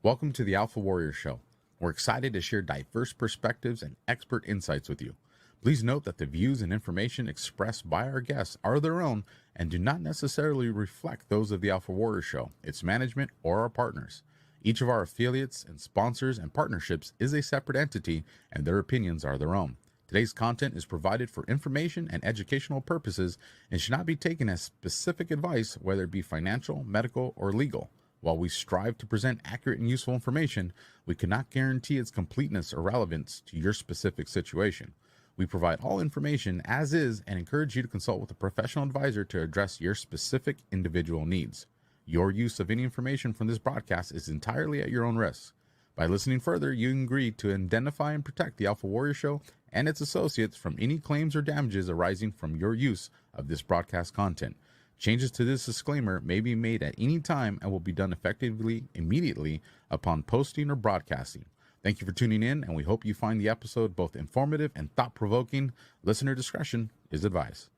Welcome to the AlphaWarrior Show. We're excited to share diverse perspectives and expert insights with you. Please note that the views and information expressed by our guests are their own and do not necessarily reflect those of the AlphaWarrior Show, its management, or our partners. Each of our affiliates and sponsors and partnerships is a separate entity, and their opinions are their own. Today's content is provided for information and educational purposes and should not be taken as specific advice, whether it be financial, medical, or legal. While we strive to present accurate and useful information, we cannot guarantee its completeness or relevance to your specific situation. We provide all information as is and encourage you to consult with a professional advisor to address your specific individual needs. Your use of any information from this broadcast is entirely at your own risk. By listening further, you agree to identify and protect the AlphaWarrior Show and its associates from any claims or damages arising from your use of this broadcast content. Changes to this disclaimer may be made at any time and will be done effectively immediately upon posting or broadcasting. Thank you for tuning in, and we hope you find the episode both informative and thought-provoking. Listener discretion is advised.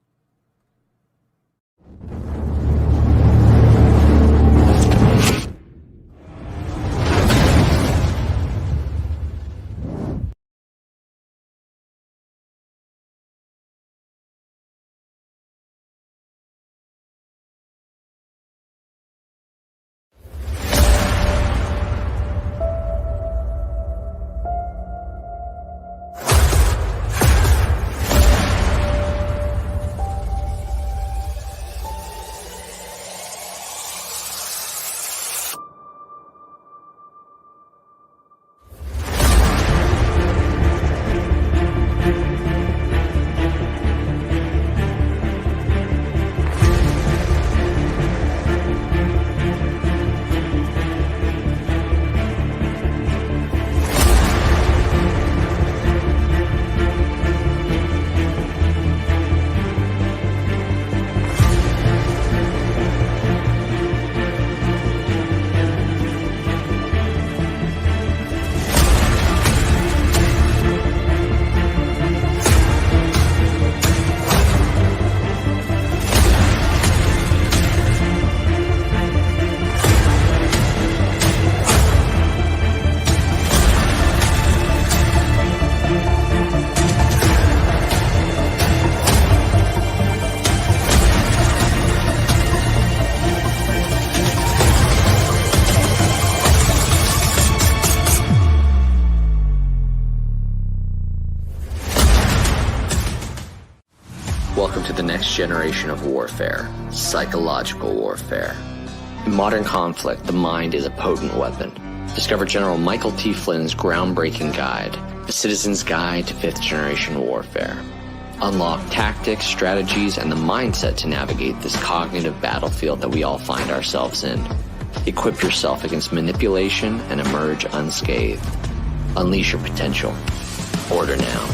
Welcome to the next generation of warfare, psychological warfare. In modern conflict, the mind is a potent weapon. Discover General Michael T. Flynn's groundbreaking guide, A Citizen's Guide to Fifth Generation Warfare. Unlock tactics, strategies, and the mindset to navigate this cognitive battlefield that we all find ourselves in. Equip yourself against manipulation and emerge unscathed. Unleash your potential. Order now.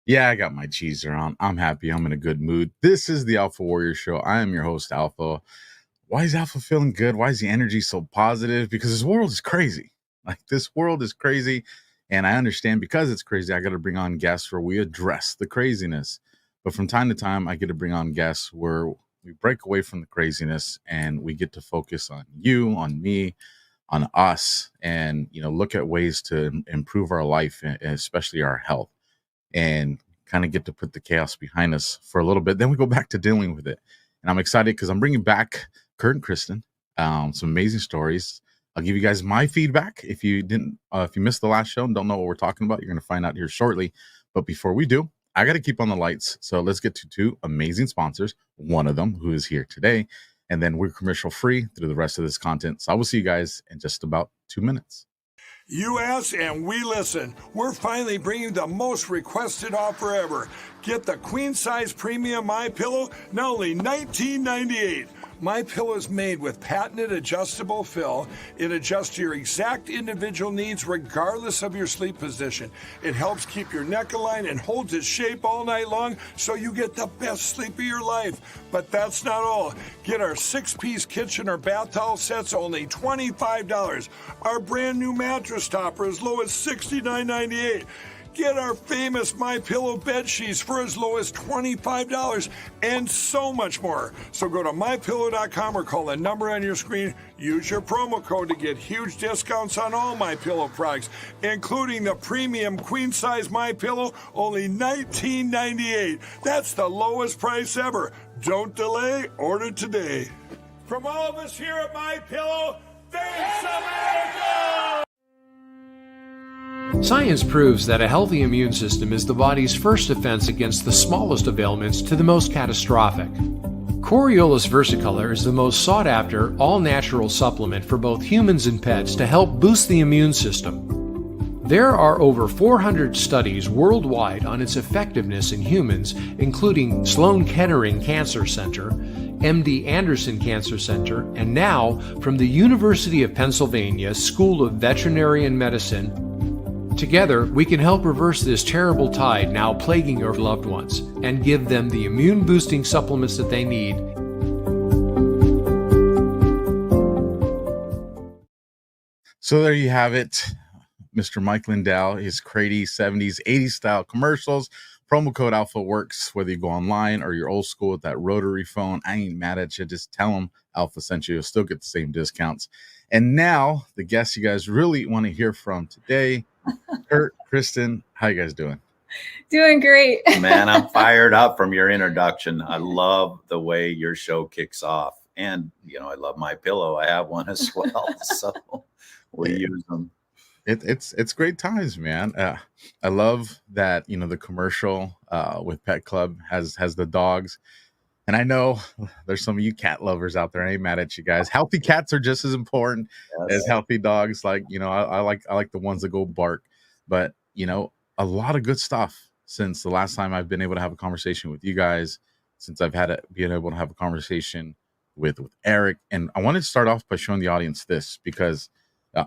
Yeah, I got my cheeser on. I'm happy. I'm in a good mood. This is the AlphaWarrior Show. I am your host, Alpha. Why is Alpha feeling good? Why is the energy so positive? Because this world is crazy. This world is crazy. And I understand because it's crazy, I got to bring on guests where we address the craziness. But from time to time, I get to bring on guests where we break away from the craziness and we get to focus on you, on me, on us, and, look at ways to improve our life, and especially our health, and kind of get to put the chaos behind us for a little bit. Then we go back to dealing with it. And I'm excited because I'm bringing back Kurt and Kristen, some amazing stories. I'll give you guys my feedback. If you missed the last show and don't know what we're talking about, you're going to find out here shortly. But before we do, I got to keep on the lights. So let's get to two amazing sponsors. One of them who is here today, and then we're commercial free through the rest of this content. So I will see you guys in just about 2 minutes. You ask and we listen. We're finally bringing the most requested offer ever. Get the queen size premium MyPillow, now only $19.98. My Pillow is made with patented adjustable fill. It adjusts to your exact individual needs regardless of your sleep position. It helps keep your neck aligned and holds its shape all night long so you get the best sleep of your life. But that's not all. Get our 6-piece kitchen or bath towel sets only $25. Our brand new mattress topper as low as $69.98. Get our famous My Pillow bed sheets for as low as $25 and so much more. So go to mypillow.com or call the number on your screen. Use your promo code to get huge discounts on all My Pillow products, including the premium queen size My Pillow, only $19.98. That's the lowest price ever. Don't delay, order today. From all of us here at My Pillow, thanks America! Science proves that a healthy immune system is the body's first defense against the smallest of ailments to the most catastrophic. Coriolus versicolor is the most sought-after, all-natural supplement for both humans and pets to help boost the immune system. There are over 400 studies worldwide on its effectiveness in humans, including Sloan Kettering Cancer Center, MD Anderson Cancer Center, and now from the University of Pennsylvania School of Veterinary Medicine. Together, we can help reverse this terrible tide now plaguing your loved ones and give them the immune-boosting supplements that they need. So there you have it. Mr. Mike Lindell, his crazy 70s, 80s style commercials. Promo code Alpha works whether you go online or you're old school with that rotary phone. I ain't mad at you. Just tell them Alpha sent you. You'll still get the same discounts. And now the guests you guys really want to hear from today. Kurt, Kristen, how you guys doing? Doing great. Man, I'm fired up from your introduction. I love the way your show kicks off. And, you know, I love My Pillow. I have one as well. So we use them. It's great times, man. I love that, you know, the commercial with Pet Club has the dogs. And I know there's some of you cat lovers out there. I ain't mad at you guys. Healthy cats are just as important as healthy dogs. Like, you know, I like the ones that go bark. But, you know, a lot of good stuff since the last time I've been able to have a conversation with you guys, since I've been able to have a conversation with Eric. And I wanted to start off by showing the audience this because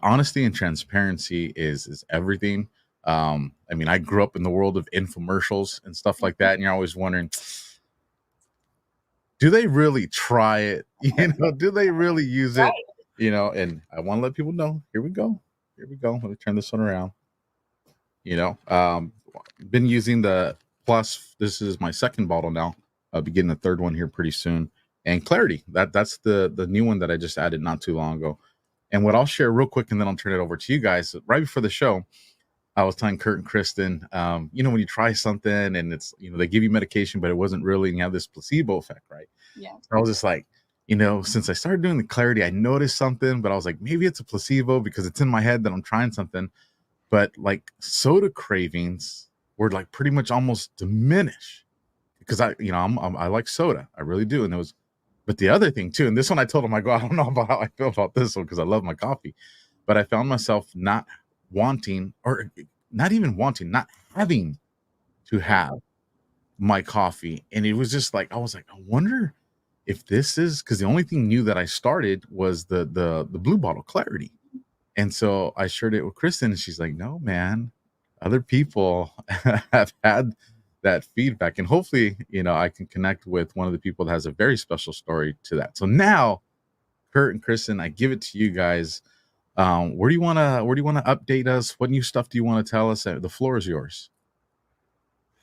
honesty and transparency is everything. I mean, I grew up in the world of infomercials and stuff like that. And you're always wondering, do they really try it? You know, do they really use it? You know, and I want to let people know, here we go. Let me turn this one around. You know, been using the Plus. This is my second bottle now. I'll be getting the third one here pretty soon. And Clarity, that's the new one that I just added not too long ago. And what I'll share real quick, and then I'll turn it over to you guys. Right before the show, I was telling Kurt and Kristen, you know, when you try something and it's, you know, they give you medication, but it wasn't really, and you have this placebo effect, right? Yeah. So I was just like, you know, since I started doing the Clarity, I noticed something, but I was like, maybe it's a placebo because it's in my head that I'm trying something. But like soda cravings were like pretty much almost diminish because I like soda. I really do. And but the other thing too, and this one I told him, I go, I don't know about how I feel about this one because I love my coffee, but I found myself not having to have my coffee. And it was just like, I was like, I wonder if this is, because the only thing new that I started was the blue bottle Clarity. And so I shared it with Kristen and she's like, no, man, other people have had that feedback. And hopefully, you know, I can connect with one of the people that has a very special story to that. So now, Kurt and Kristen, I give it to you guys. Where do you want to update us? What new stuff do you want to tell us? The floor is yours.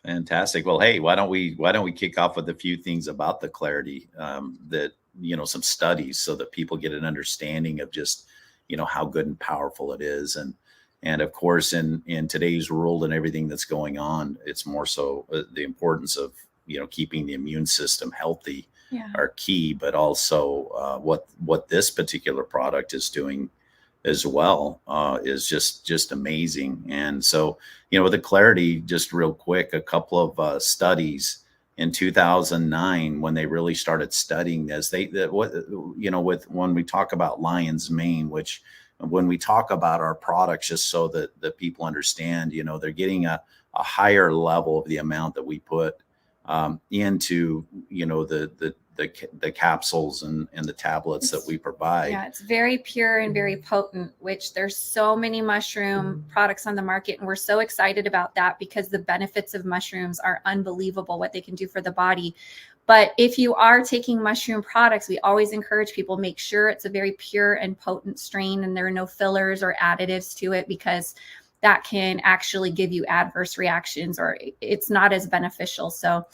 Fantastic. Well, hey, why don't we kick off with a few things about the Clarity, that, you know, some studies so that people get an understanding of just, you know, how good and powerful it is. And of course, in today's world and everything that's going on, it's more so the importance of, you know, keeping the immune system healthy are key, but also what this particular product is doing as well is just amazing. And so, you know, with the Clarity, just real quick, a couple of studies in 2009 when they really started studying this, when we talk about lion's mane, which when we talk about our products, just so that the people understand, you know, they're getting a higher level of the amount that we put into, you know, the the capsules and the tablets that we provide. Yeah, it's very pure and very potent, which there's so many mushroom products on the market. And we're so excited about that because the benefits of mushrooms are unbelievable, what they can do for the body. But if you are taking mushroom products, we always encourage people, make sure it's a very pure and potent strain and there are no fillers or additives to it, because that can actually give you adverse reactions or it's not as beneficial. So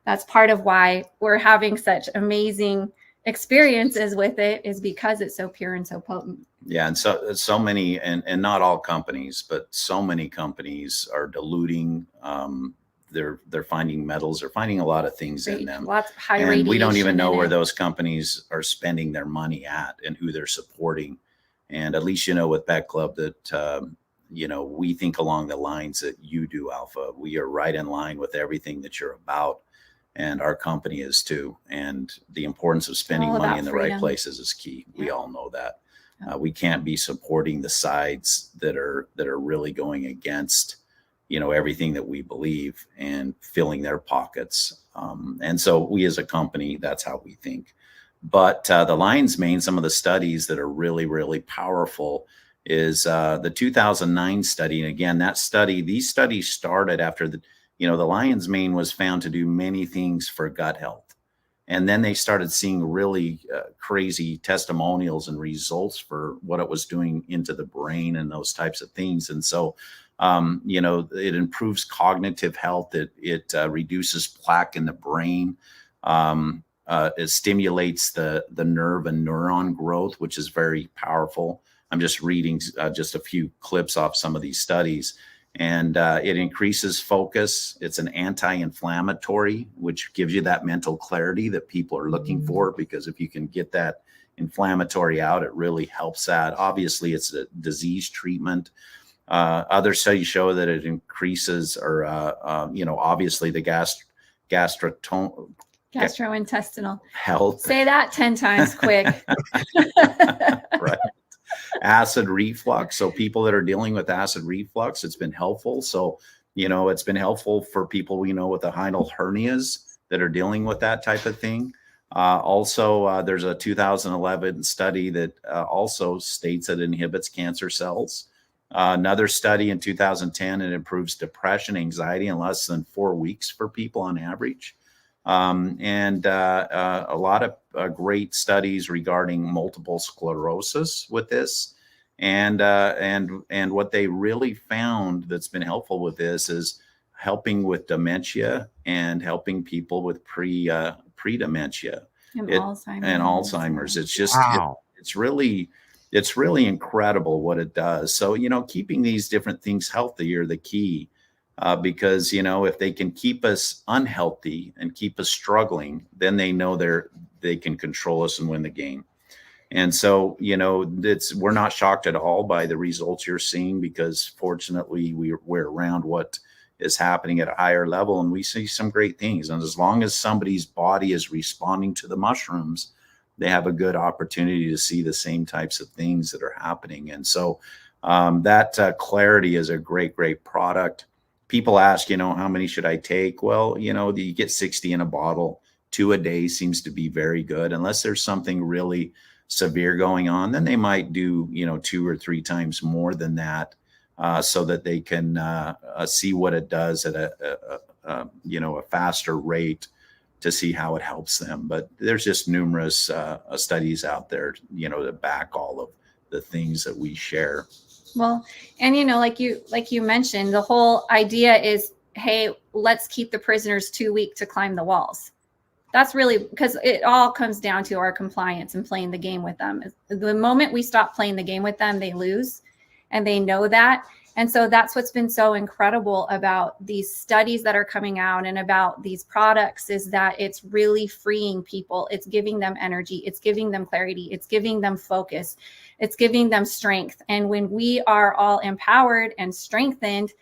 that's part of why we're having such amazing experiences with it, is because it's so pure and so potent. Yeah. And so many, and not all companies, but so many companies are diluting, they're finding metals, they're finding a lot of things in them. Lots of high and we don't even know radiation where in it. those companies are spending their money at and who they're supporting. And at least, with Bet Club that, we think along the lines that you do, Alpha. We are right in line with everything that you're about. And our company is too. And the importance of spending All money about in the freedom. right places is key. Yeah. We all know that. We can't be supporting the sides that are really going against, everything that we believe and filling their pockets. And so we as a company, that's how we think. But the lion's mane, some of the studies that are really, really powerful is the 2009 study. And again, these studies started after the lion's mane was found to do many things for gut health. And then they started seeing really crazy testimonials and results for what it was doing into the brain and those types of things. And so, it improves cognitive health. It reduces plaque in the brain. It stimulates the nerve and neuron growth, which is very powerful. I'm just reading just a few clips off some of these studies. And it increases focus. It's an anti-inflammatory, which gives you that mental clarity that people are looking for, because if you can get that inflammatory out, it really helps that. Obviously, it's a disease treatment. Other studies show that it increases obviously the Gastrointestinal health. Say that 10 times quick. Right. Acid reflux. So people that are dealing with acid reflux, it's been helpful. So, it's been helpful for people with the hinal hernias that are dealing with that type of thing. Also, there's a 2011 study that also states that it inhibits cancer cells. Another study in 2010, it improves depression, anxiety in less than 4 weeks for people on average. And a lot of great studies regarding multiple sclerosis with this. And what they really found that's been helpful with this is helping with dementia and helping people with pre-dementia and Alzheimer's. And Alzheimer's. It's just, Wow. it's really incredible what it does. So, keeping these different things healthy are the key. Because, if they can keep us unhealthy and keep us struggling, then they know they can control us and win the game. And so, we're not shocked at all by the results you're seeing, because fortunately we're around what is happening at a higher level, and we see some great things. And as long as somebody's body is responding to the mushrooms, they have a good opportunity to see the same types of things that are happening. And so that Clarity is a great, great product. People ask, how many should I take? Well, you get 60 in a bottle. 2 a day seems to be very good. Unless there's something really severe going on, then they might do, 2 or 3 times more than that, so that they can see what it does at a faster rate to see how it helps them. But there's just numerous studies out there, to back all of the things that we share. Well, and like you mentioned, the whole idea is, hey, let's keep the prisoners too weak to climb the walls. That's really, because it all comes down to our compliance and playing the game with them. The moment we stop playing the game with them, they lose, and they know that. And so that's what's been so incredible about these studies that are coming out and about these products, is that it's really freeing people. It's giving them energy. It's giving them clarity. It's giving them focus. It's giving them strength. And when we are all empowered and strengthened,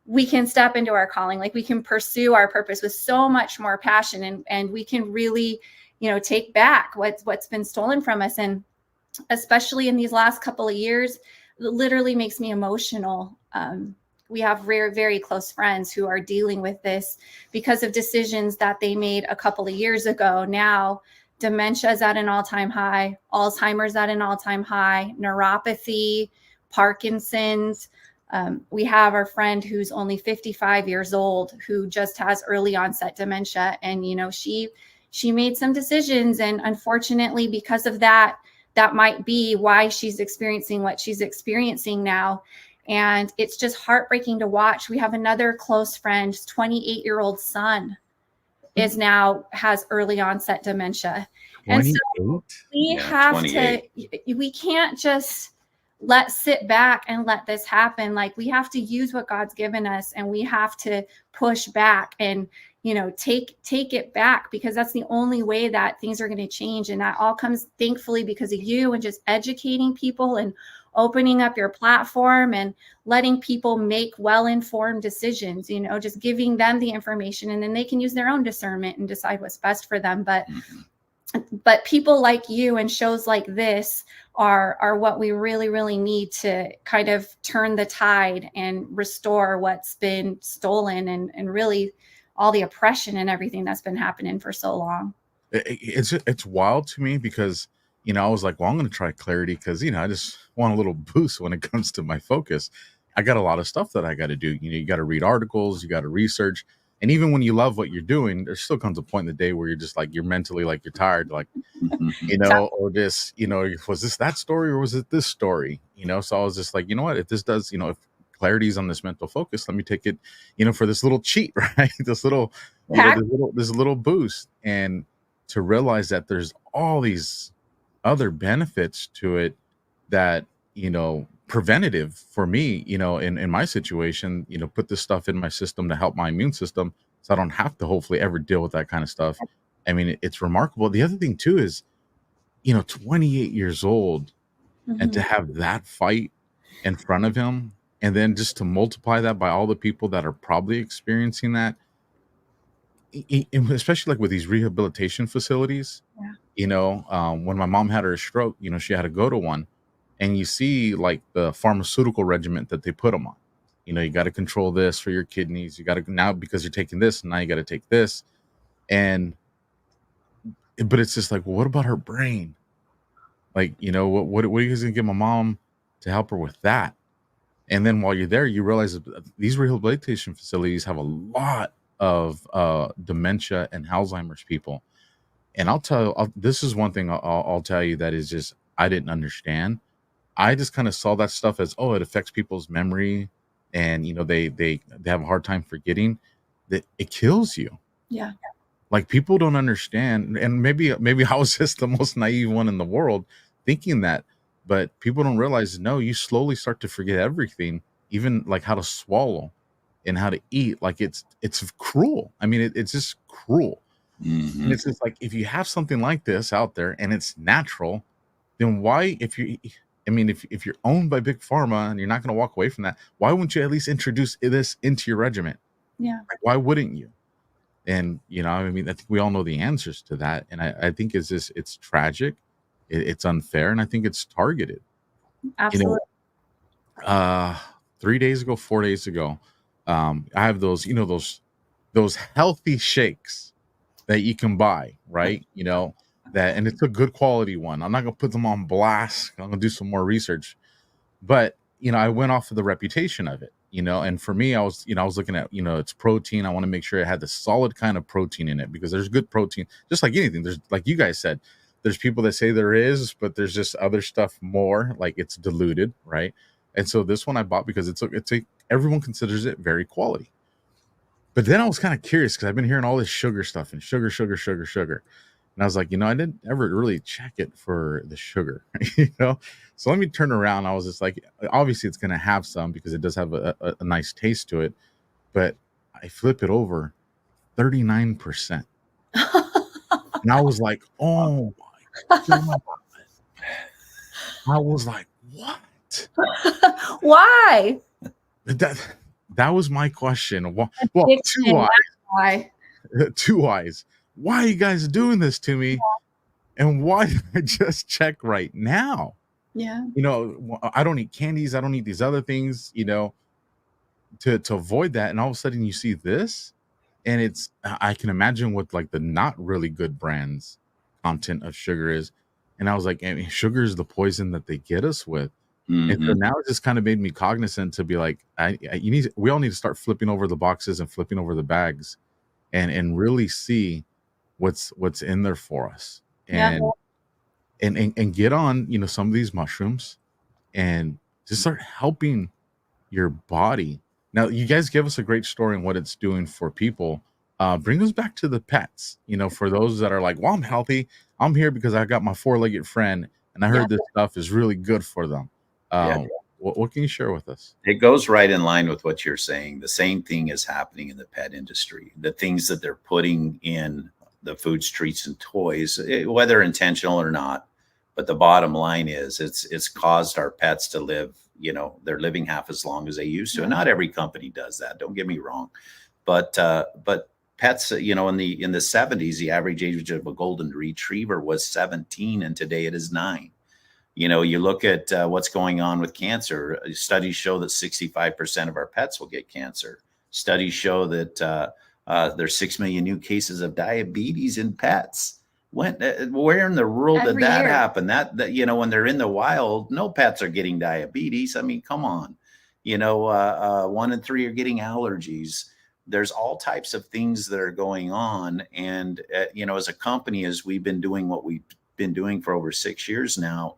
we can step into our calling. Like, we can pursue our purpose with so much more passion, and we can really, take back what's been stolen from us. And especially in these last couple of years, it literally makes me emotional we have very, very close friends who are dealing with this because of decisions that they made a couple of years ago. Now, dementia is at an all-time high, Alzheimer's at an all-time high, neuropathy, Parkinson's. We have our friend who's only 55 years old who just has early onset dementia. And, you know, she made some decisions. And unfortunately, because of that, that might be why she's experiencing what she's experiencing now. And it's just heartbreaking to watch. We have another close friend, 28-year-old son is now has early onset dementia. 28? And so we have 28. we can't just sit back and let this happen. Like, we have to use what God's given us, and we have to push back and, you know, take it back, because that's the only way that things are going to change. And that all comes, thankfully, because of you and just educating people and opening up your platform and letting people make well-informed decisions, you know, just giving them the information, and then they can use their own discernment and decide what's best for them. But people like you and shows like this are what we really, really need to kind of turn the tide and restore what's been stolen, and really all the oppression and everything that's been happening for so long. It's wild to me because, you know, I was like, well, I'm going to try clarity because, you know, I just want a little boost when it comes to my focus. I got a lot of stuff that I got to do. You know, you got to read articles, you got to research. And even when you love what you're doing, there still comes a point in the day where you're just like, you're mentally like, you're tired, like, you know, or this, you know, was this that story or was it this story? You know, so I was just like, you know what, if this does, you know, if clarity's on this mental focus, let me take it, you know, for this little cheat, right? This little, you know, this little boost. And to realize that there's all these other benefits to it that, you know, preventative for me, you know, in my situation, you know, put this stuff in my system to help my immune system so I don't have to hopefully ever deal with that kind of stuff. I mean, it's remarkable. The other thing too is, you know, 28 years old and to have that fight in front of him, and then just to multiply that by all the people that are probably experiencing that, especially like with these rehabilitation facilities. You know, when my mom had her stroke, you know, she had to go to one, and you see like the pharmaceutical regimen that they put them on. You know, you got to control this for your kidneys. You got to, now because you're taking this, now you got to take this. But it's just like, well, what about her brain? Like, you know, what are you guys gonna give my mom to help her with that? And then while you're there, you realize that these rehabilitation facilities have a lot of dementia and Alzheimer's people. And this is one thing I'll tell you that is just, I didn't understand. I just kind of saw that stuff as, oh, it affects people's memory, and, you know, they have a hard time forgetting. That it kills you. Yeah. Like, people don't understand, and maybe I was just the most naive one in the world thinking that, but people don't realize, no, you slowly start to forget everything, even like how to swallow and how to eat. Like, it's cruel. I mean, it's just cruel. And it's just like, if you have something like this out there and it's natural, then why, if you're owned by big pharma and you're not going to walk away from that, why wouldn't you at least introduce this into your regimen? Yeah. Like, why wouldn't you? And, you know, I mean, I think we all know the answers to that. And I think it's tragic. It's unfair. And I think it's targeted. Absolutely. You know, 4 days ago, I have those, you know, those healthy shakes that you can buy, right? You know, and it's a good quality one. I'm not going to put them on blast. I'm going to do some more research. But, you know, I went off of the reputation of it, you know, and for me, I was looking at, you know, it's protein. I want to make sure it had the solid kind of protein in it, because there's good protein, just like anything. There's, like you guys said, there's people that say there is, but there's just other stuff more, like it's diluted, right? And so this one I bought because everyone considers it very quality. But then I was kind of curious because I've been hearing all this sugar stuff and sugar. And I was like, you know, I didn't ever really check it for the sugar, you know? So let me turn around. I was just like, obviously it's going to have some because it does have a nice taste to it. But I flip it over, 39%. And I was like, oh my God. I was like, what? Why? That was my question. Well, two eyes. Why are you guys doing this to me? Yeah. And why did I just check right now? Yeah. You know, I don't eat candies. I don't eat these other things, you know. to avoid that. And all of a sudden you see this, and I can imagine what like the not really good brands content of sugar is. And I was like, I mean, sugar is the poison that they get us with. And so Mhm. now it just kind of made me cognizant to be like, we all need to start flipping over the boxes and flipping over the bags, and really see what's in there for us, Yeah. and get on, some of these mushrooms, and just start helping your body. Now, you guys give us a great story on what it's doing for people. Bring us back to the pets. For those that are like, well, I'm healthy. I'm here because I got my four-legged friend, and I Yeah. heard this stuff is really good for them. Yeah. What can you share with us? It goes right in line with what you're saying. The same thing is happening in the pet industry. The things that they're putting in the foods, treats, and toys, whether intentional or not. But the bottom line is it's caused our pets to live, they're living half as long as they used to. And not every company does that. Don't get me wrong. But pets, in the 70s, the average age of a golden retriever was 17, and today it is 9. You look at what's going on with cancer. Studies show that 65% of our pets will get cancer. Studies show that there's 6 million new cases of diabetes in pets. Where in the world Every did that year. happen? That when they're in the wild, no pets are getting diabetes. I mean, come on. 1 in 3 are getting allergies. There's all types of things that are going on. And, as a company, as we've been doing what we've been doing for over 6 years now,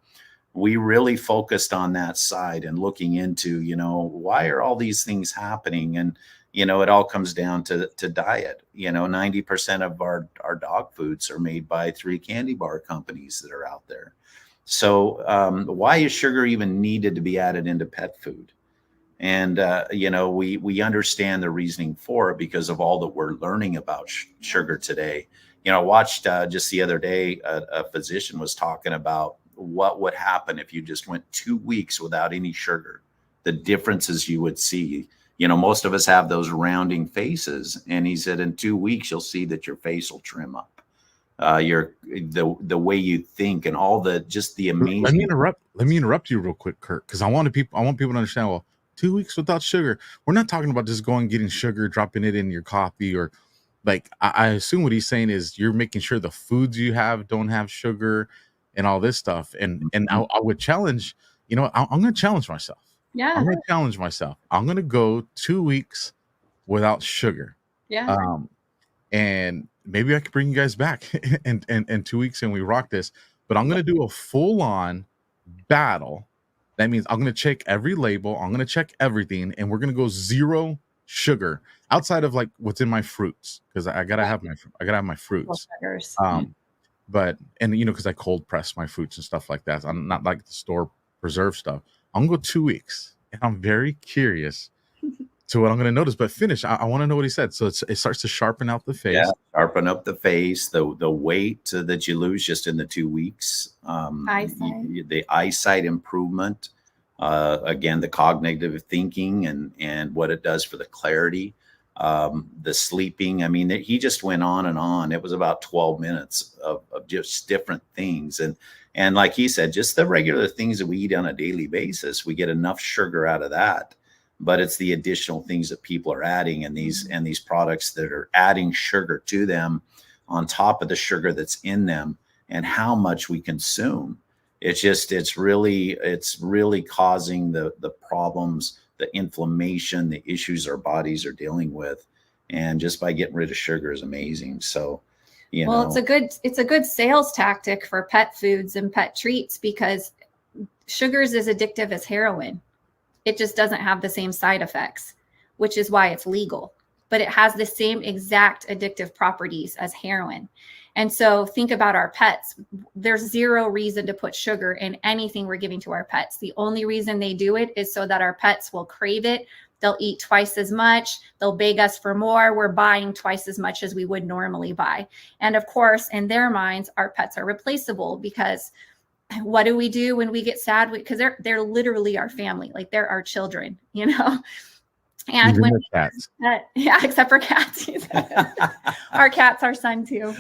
we really focused on that side and looking into, why are all these things happening? And, it all comes down to diet. 90% of our dog foods are made by 3 candy bar companies that are out there. So why is sugar even needed to be added into pet food? And, we understand the reasoning for it because of all that we're learning about sugar today. I watched just the other day, a physician was talking about what would happen if you just went 2 weeks without any sugar, the differences you would see. Most of us have those rounding faces. And he said, in 2 weeks, you'll see that your face will trim up. The way you think and all the amazing. Let me interrupt you real quick, Kurt, because I want people to understand. Well, 2 weeks without sugar. We're not talking about just going getting sugar, dropping it in your coffee, or like I assume what he's saying is you're making sure the foods you have don't have sugar and all this stuff. And I would challenge, I'm going to challenge myself. Yeah. I'm going to challenge myself. I'm going to go 2 weeks without sugar. Yeah. And maybe I could bring you guys back in 2 weeks and we rock this. But I'm going to do a full-on battle. That means I'm going to check every label. I'm going to check everything, and we're going to go 0 sugar outside of like what's in my fruits, because I gotta have my fruits. But because I cold press my fruits and stuff like that. I'm not like the store preserved stuff. I'm gonna go 2 weeks, and I'm very curious to what I'm gonna notice. But finish. I want to know what he said. So it starts to sharpen out the face. Yeah, sharpen up the face. The weight that you lose just in the 2 weeks. The eyesight improvement. Again, the cognitive thinking and what it does for the clarity. The sleeping. I mean, he just went on and on. It was about 12 minutes of just different things. And like he said, just the regular things that we eat on a daily basis, we get enough sugar out of that. But it's the additional things that people are adding, and these products that are adding sugar to them on top of the sugar that's in them, and how much we consume. It's really causing the problems, the inflammation, the issues our bodies are dealing with. And just by getting rid of sugar is amazing. So, it's a good sales tactic for pet foods and pet treats, because sugar is as addictive as heroin. It just doesn't have the same side effects, which is why it's legal, but it has the same exact addictive properties as heroin. And so think about our pets. There's 0 reason to put sugar in anything we're giving to our pets. The only reason they do it is so that our pets will crave it. They'll eat twice as much. They'll beg us for more. We're buying twice as much as we would normally buy. And of course, in their minds, our pets are replaceable, because what do we do when we get sad? Because they're literally our family. Like, they're our children, And even when cats. Except for cats. Our cat's our son too.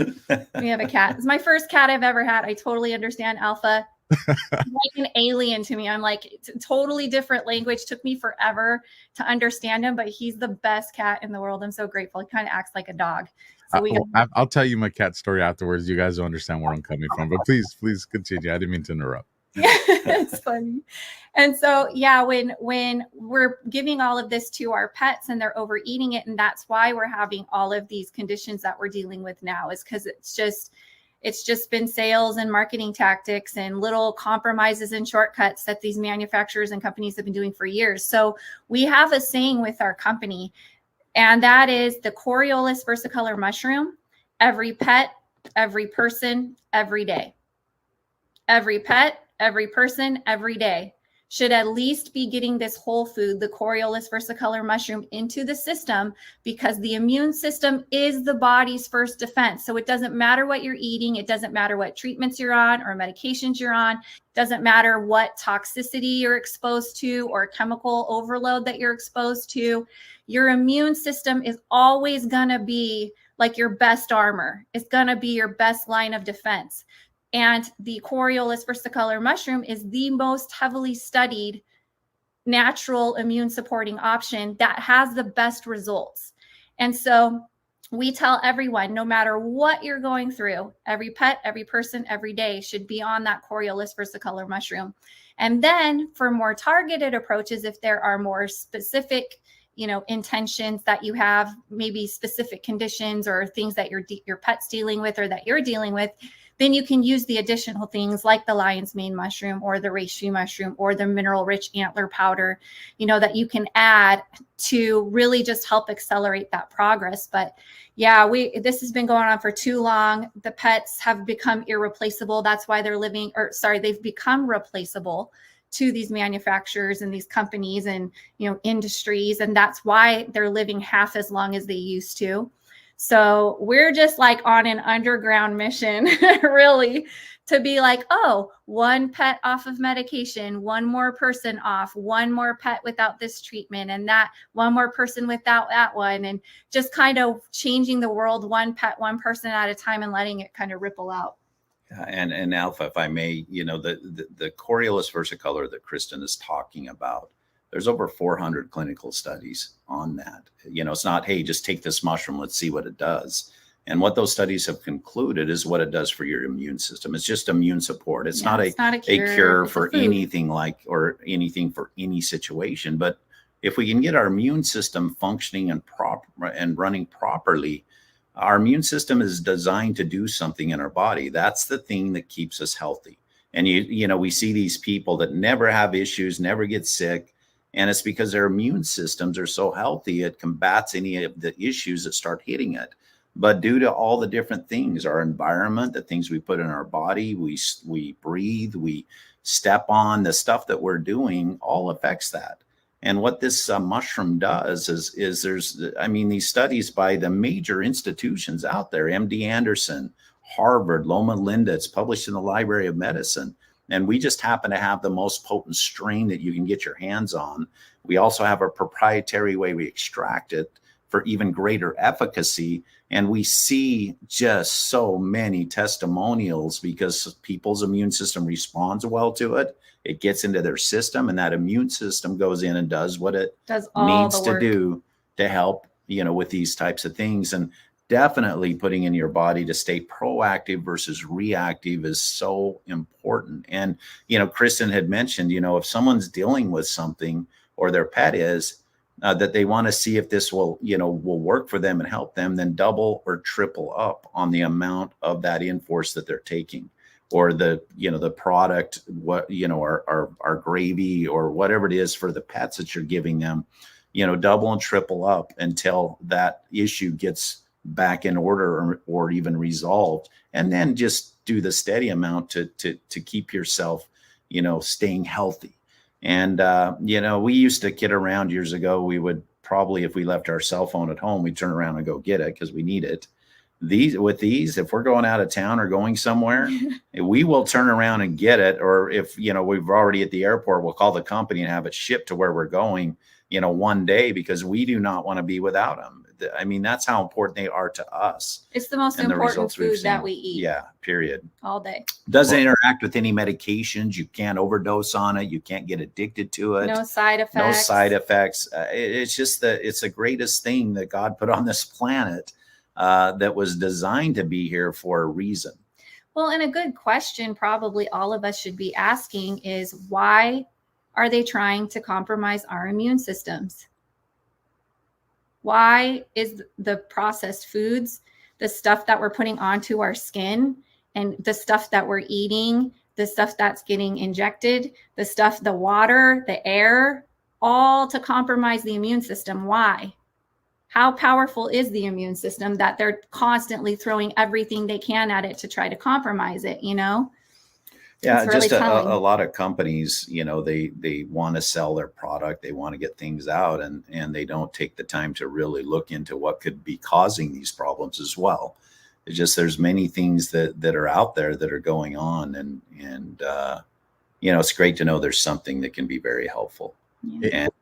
We have a cat. It's my first cat I've ever had. I totally understand, Alpha. like an alien to me. I'm like, it's a totally different language. Took me forever to understand him, but he's the best cat in the world. I'm so grateful. He kind of acts like a dog. So I'll tell you my cat story afterwards. You guys will understand where I'm coming from, but please continue. I didn't mean to interrupt. It's funny. And so, yeah, when we're giving all of this to our pets and they're overeating it, and that's why we're having all of these conditions that we're dealing with now, is because it's just been sales and marketing tactics and little compromises and shortcuts that these manufacturers and companies have been doing for years. So we have a saying with our company, and that is the Coriolis versicolor mushroom: every pet, every person, every day. Every pet, every person, every day should at least be getting this whole food, the Coriolis versicolor mushroom, into the system, because the immune system is the body's first defense. So it doesn't matter what you're eating. It doesn't matter what treatments you're on or medications you're on. It doesn't matter what toxicity you're exposed to or chemical overload that you're exposed to. Your immune system is always going to be like your best armor. It's going to be your best line of defense. And the Coriolis versicolor mushroom is the most heavily studied natural immune supporting option that has the best results. And so we tell everyone, no matter what you're going through, every pet, every person, every day should be on that Coriolis versicolor mushroom. And then for more targeted approaches, if there are more specific, intentions that you have, maybe specific conditions or things that your pet's dealing with or that you're dealing with, then you can use the additional things like the lion's mane mushroom or the reishi mushroom or the mineral rich antler powder, that you can add to really just help accelerate that progress. But yeah, this has been going on for too long. The pets have become irreplaceable. That's why they've become replaceable to these manufacturers and these companies and, industries. And that's why they're living half as long as they used to. So we're just like on an underground mission, really, to be like, oh, one pet off of medication, one more person off, one more pet without this treatment, and that one more person without that one, and just kind of changing the world one pet, one person at a time, and letting it kind of ripple out. And Alpha, if I may, the Coriolis versicolor that Kristen is talking about, there's over 400 clinical studies on that. It's not, hey, just take this mushroom, let's see what it does. And what those studies have concluded is what it does for your immune system. It's just immune support. It's not a cure for anything or anything for any situation. But if we can get our immune system functioning and running properly, our immune system is designed to do something in our body. That's the thing that keeps us healthy. And we see these people that never have issues, never get sick. And it's because their immune systems are so healthy, it combats any of the issues that start hitting it. But due to all the different things, our environment, the things we put in our body, we breathe, we step on, the stuff that we're doing, all affects that. And what this mushroom does is these studies by the major institutions out there, MD Anderson, Harvard, Loma Linda, it's published in the Library of Medicine. And we just happen to have the most potent strain that you can get your hands on. We also have a proprietary way we extract it for even greater efficacy. And we see just so many testimonials because people's immune system responds well to it. It gets into their system, and that immune system goes in and does what it needs to do to help, with these types of things. And definitely putting in your body to stay proactive versus reactive is so important. And, Kristen had mentioned, if someone's dealing with something or their pet is, that they want to see if this will work for them and help them, then double or triple up on the amount of that in-force that they're taking, or the product, our gravy or whatever it is for the pets that you're giving them, double and triple up until that issue gets back in order or even resolved. And then just do the steady amount to keep yourself, staying healthy. And, we used to kid around years ago. We would probably, if we left our cell phone at home, we'd turn around and go get it because we need it. These, if we're going out of town or going somewhere, we will turn around and get it. Or if, we've already at the airport, we'll call the company and have it shipped to where we're going, one day, because we do not want to be without them. I mean, that's how important they are to us. It's the most And the important results we've food that seen. we eat Yeah, period. all day. Doesn't interact with any medications. You can't overdose on it. You can't get addicted to it. No side effects. No side effects. It's just that it's the greatest thing that God put on this planet that was designed to be here for a reason. Well, and a good question probably all of us should be asking is, why are they trying to compromise our immune systems? Why is the processed foods, the stuff that we're putting onto our skin, and the stuff that we're eating, the stuff that's getting injected, the stuff, the water, the air, all to compromise the immune system? Why? How powerful is the immune system that they're constantly throwing everything they can at it to try to compromise it, you know? Yeah, It's really just a telling. lot of companies, you know, they want to sell their product, they want to get things out, and they don't take the time to really look into what could be causing these problems as well. It's just there's many things that are out there that are going on, and you know, it's great to know there's something that can be very helpful. Yeah. And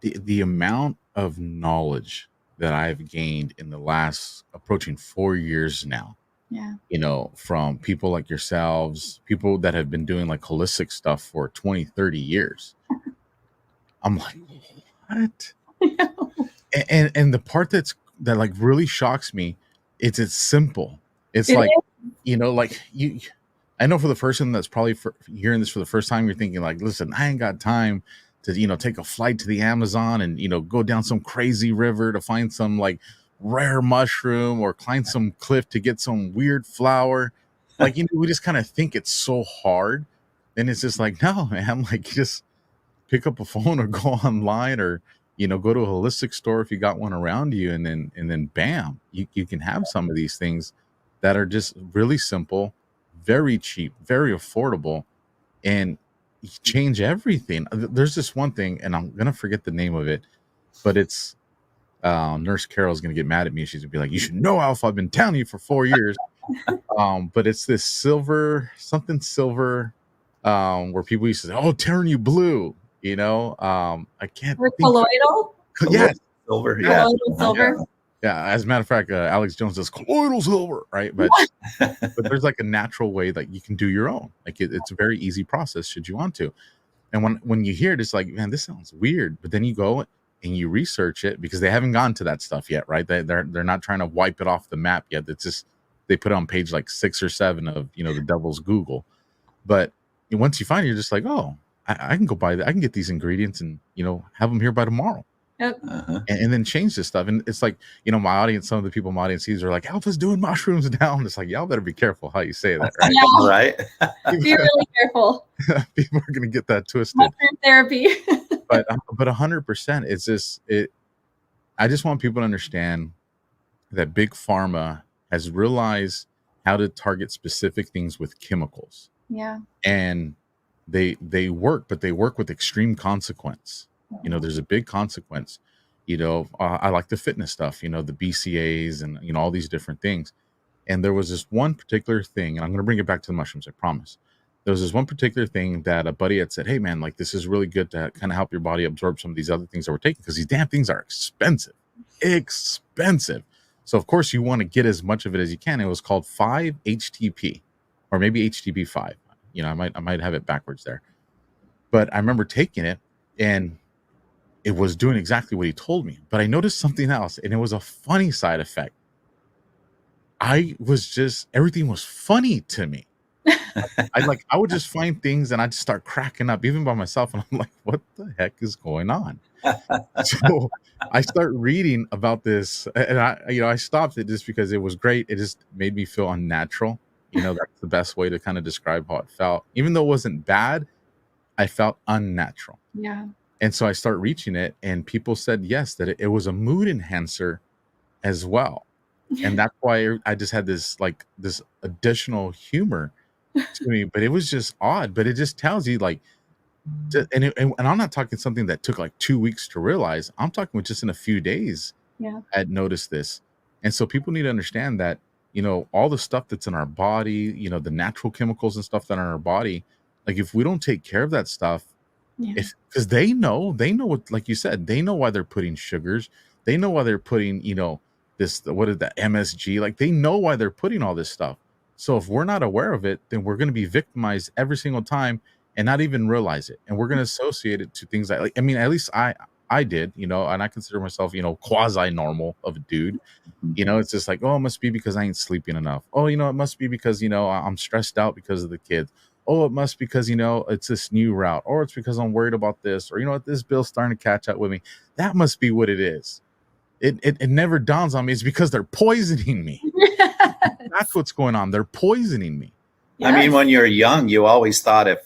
The amount of knowledge that I've gained in the last approaching 4 years now, Yeah. you know, from people like yourselves, people that have been doing like holistic stuff for 20, 30 years. I'm like, what? And the part that like really shocks me, it's simple. It's It like, is. you know, like I know for the person that's probably hearing this for the first time, you're thinking like, listen, I ain't got time to, you know, take a flight to the Amazon and, you know, go down some crazy river to find some like rare mushroom or climb some cliff to get some weird flower. Like, you know, we just kind of think it's so hard. And it's just like, no, man, like just pick up a phone or go online, or, you know, go to a holistic store if you got one around you, and then bam, you can have some of these things that are just really simple, very cheap, very affordable, and change everything. There's this one thing, and I'm gonna forget the name of it, but it's Nurse Carol's gonna get mad at me. She's gonna be like, "You should know, Alpha. I've been telling you for 4 years." But it's this silver, where people used to say, "Oh, turn you blue." You know, I can't. Colloidal? Yeah, silver, yeah. Colloidal silver? yeah. As a matter of fact, Alex Jones says colloidal silver, right? But there's like a natural way that you can do your own. Like it's a very easy process should you want to. And when you hear it, it's like, man, this sounds weird. But then you go and you research it, because they haven't gone to that stuff yet, right? They're not trying to wipe it off the map yet. It's just they put it on page like 6 or 7 of, you know, the devil's Google. But once you find it, you're just like, oh, I can go buy that. I can get these ingredients and, you know, have them here by tomorrow. Yep. And then change this stuff. And it's like, you know, my audience, some of the people in my audience sees are like, Alpha's doing mushrooms now. It's like, y'all better be careful how you say that, right? Yeah. Right. Be really careful. People are going to get that twisted. Mushroom therapy. But 100%, it's just it. I just want people to understand that big pharma has realized how to target specific things with chemicals, Yeah. and they work, but they work with extreme consequence. You know, there's a big consequence. You know, I like the fitness stuff. You know, the BCAAs and, you know, all these different things. And there was this one particular thing, and I'm going to bring it back to the mushrooms, I promise. There was this one particular thing that a buddy had said, hey, man, like this is really good to kind of help your body absorb some of these other things that we're taking, because these damn things are expensive. So, of course, you want to get as much of it as you can. It was called 5-HTP, or maybe HTP5. You know, I might have it backwards there. But I remember taking it, and it was doing exactly what he told me. But I noticed something else, and it was a funny side effect. Everything was funny to me. I would just find things and I'd just start cracking up even by myself. And I'm like, what the heck is going on? So I start reading about this, and I stopped it just because it was great. It just made me feel unnatural. You know, that's the best way to kind of describe how it felt. Even though it wasn't bad, I felt unnatural. Yeah. And so I start reaching it, and people said, yes, that it was a mood enhancer as well. And that's why I just had this additional humor to me, but it was just odd. But it just tells you and I'm not talking something that took like 2 weeks to realize. I'm talking with just in a few days. Yeah. I had noticed this. And so people need to understand that, you know, all the stuff that's in our body, you know, the natural chemicals and stuff that are in our body, like if we don't take care of that stuff, Yeah. because they know what, like you said, they know why they're putting sugars, They know why they're putting, this, what is that, MSG? Like, they know why they're putting all this stuff. So if we're not aware of it, then we're going to be victimized every single time and not even realize it. And we're going to associate it to things like, I mean, at least I did, and I consider myself, quasi normal of a dude. It's just like, oh, it must be because I ain't sleeping enough. Oh, it must be because, I'm stressed out because of the kids. Oh, it must be because, it's this new route, or it's because I'm worried about this, or, what, this bill's starting to catch up with me. That must be what it is. It never dawns on me. It's because they're poisoning me. That's what's going on. They're poisoning me. Yes. I mean, when you're young, you always thought if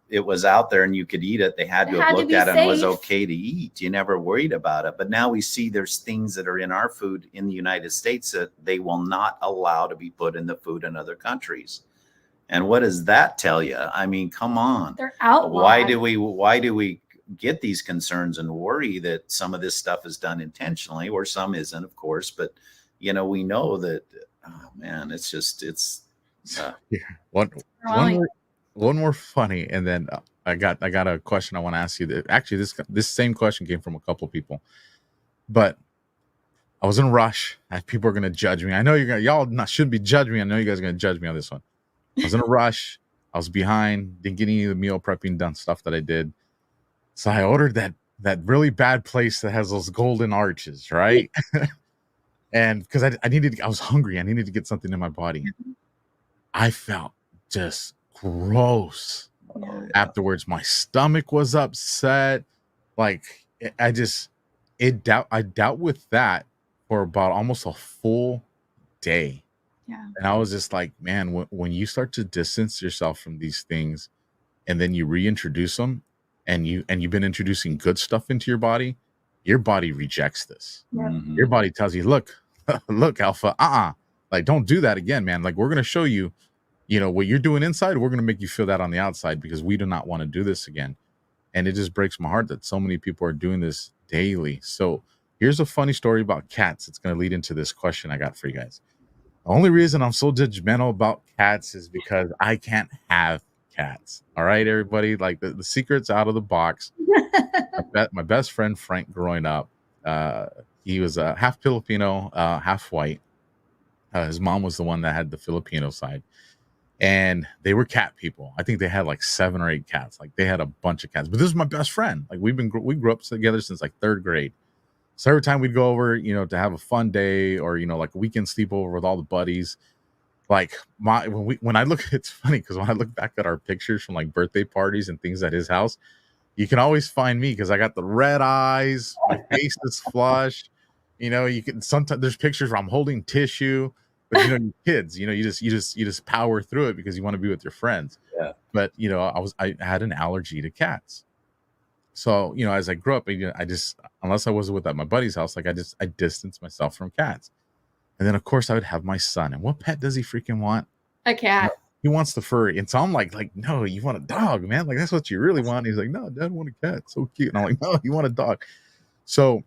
it was out there and you could eat it, they had to have looked at it and it was okay to eat. You never worried about it. But now we see there's things that are in our food in the United States that they will not allow to be put in the food in other countries. And what does that tell you? I mean, come on. They're outlawed. Why do we get these concerns and worry that some of this stuff is done intentionally, or some isn't, of course, but we know that, oh man, it's one more funny, and then I got a question I want to ask you. Actually, this same question came from a couple of people, but I was in a rush. People are gonna judge me. I know y'all shouldn't be judging me. I know you guys are gonna judge me on this one. I was in a rush. I was behind. Didn't get any of the meal prepping done stuff that I did. So I ordered that really bad place that has those golden arches, right? And because I was hungry. I needed to get something in my body. I felt just gross afterwards. My stomach was upset. Like, I dealt with that for about almost a full day. Yeah. And I was just like, man, when you start to distance yourself from these things and then you reintroduce them, and you've been introducing good stuff into your body rejects this. Yeah. Your body tells you, look, Alpha, like, don't do that again, man. Like, we're going to show you, what you're doing inside, we're going to make you feel that on the outside, because we do not want to do this again. And it just breaks my heart that so many people are doing this daily. So here's a funny story about cats. It's going to lead into this question I got for you guys. The only reason I'm so judgmental about cats is because I can't have cats. All right, everybody, like, the secret's out of the box. My best friend Frank, growing up, he was half Filipino, half white. His mom was the one that had the Filipino side, and they were cat people. I think they had like 7 or 8 cats. Like, they had a bunch of cats. But this is my best friend. Like, we grew up together since like 3rd grade. So every time we'd go over, to have a fun day, or like a weekend sleepover with all the buddies, like, when I look, it's funny because when I look back at our pictures from like birthday parties and things at his house, you can always find me because I got the red eyes, my face is flushed. You can sometimes there's pictures where I'm holding tissue, but you kids, you just power through it because you want to be with your friends. Yeah. But I had an allergy to cats. So, as I grew up, I just, unless I was at my buddy's house, like, I distanced myself from cats. And then, of course, I would have my son. And what pet does he freaking want? A cat. He wants the furry. And so I'm like, no, you want a dog, man. Like, that's what you really want. He's like, no, Dad, I want a cat. So cute. And I'm like, no, you want a dog. So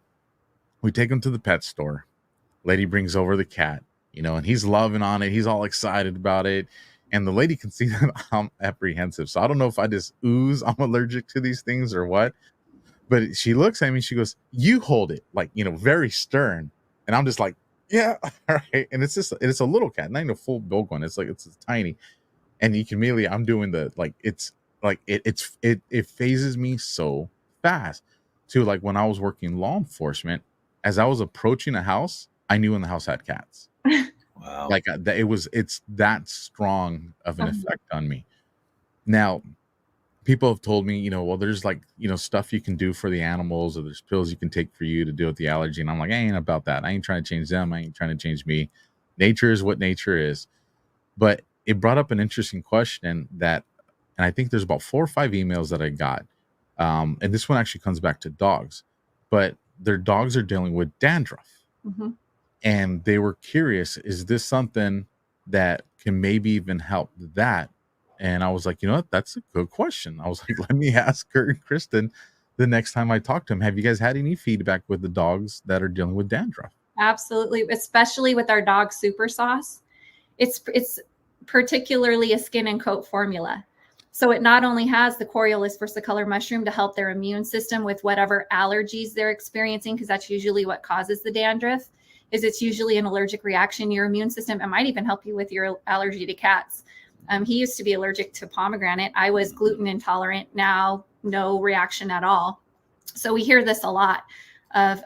we take him to the pet store. Lady brings over the cat, and he's loving on it. He's all excited about it. And the lady can see that I'm apprehensive. So I don't know if I just ooze I'm allergic to these things or what. But she looks at me. She goes, you hold it. Like, very stern. And I'm just like, yeah, all right. And it's a little cat, not even a full dog one. It's tiny. And you can immediately, I'm doing it phases me so fast. To, like, when I was working law enforcement, as I was approaching a house, I knew when the house had cats. Wow. Like, it's that strong of an effect on me. Now, people have told me, well, there's like, stuff you can do for the animals, or there's pills you can take for you to deal with the allergy. And I'm like, I ain't about that. I ain't trying to change them. I ain't trying to change me. Nature is what nature is. But it brought up an interesting question and I think there's about 4 or 5 emails that I got. And this one actually comes back to dogs, but their dogs are dealing with dandruff. Mm-hmm. And they were curious, is this something that can maybe even help that? And I was like, you know what? That's a good question. I was like, let me ask Kurt and Kristen the next time I talk to them. Have you guys had any feedback with the dogs that are dealing with dandruff? Absolutely. Especially with our dog Super Sauce. It's particularly a skin and coat formula. So it not only has the Coriolis versicolor mushroom to help their immune system with whatever allergies they're experiencing, because that's usually what causes the dandruff, is it's usually an allergic reaction. Your immune system, it might even help you with your allergy to cats. He used to be allergic to pomegranate. I was gluten intolerant. Now, no reaction at all. So we hear this a lot,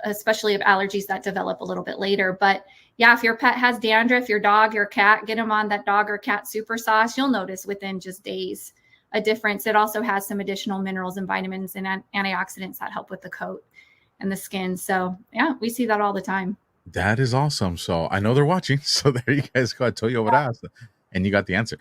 especially of allergies that develop a little bit later. But yeah, if your pet has dandruff, your dog, your cat, get them on that dog or cat super sauce. You'll notice within just days a difference. It also has some additional minerals and vitamins and antioxidants that help with the coat and the skin. So yeah, we see that all the time. That is awesome. So I know they're watching. So there you guys go. I told you what I asked, and you got the answer.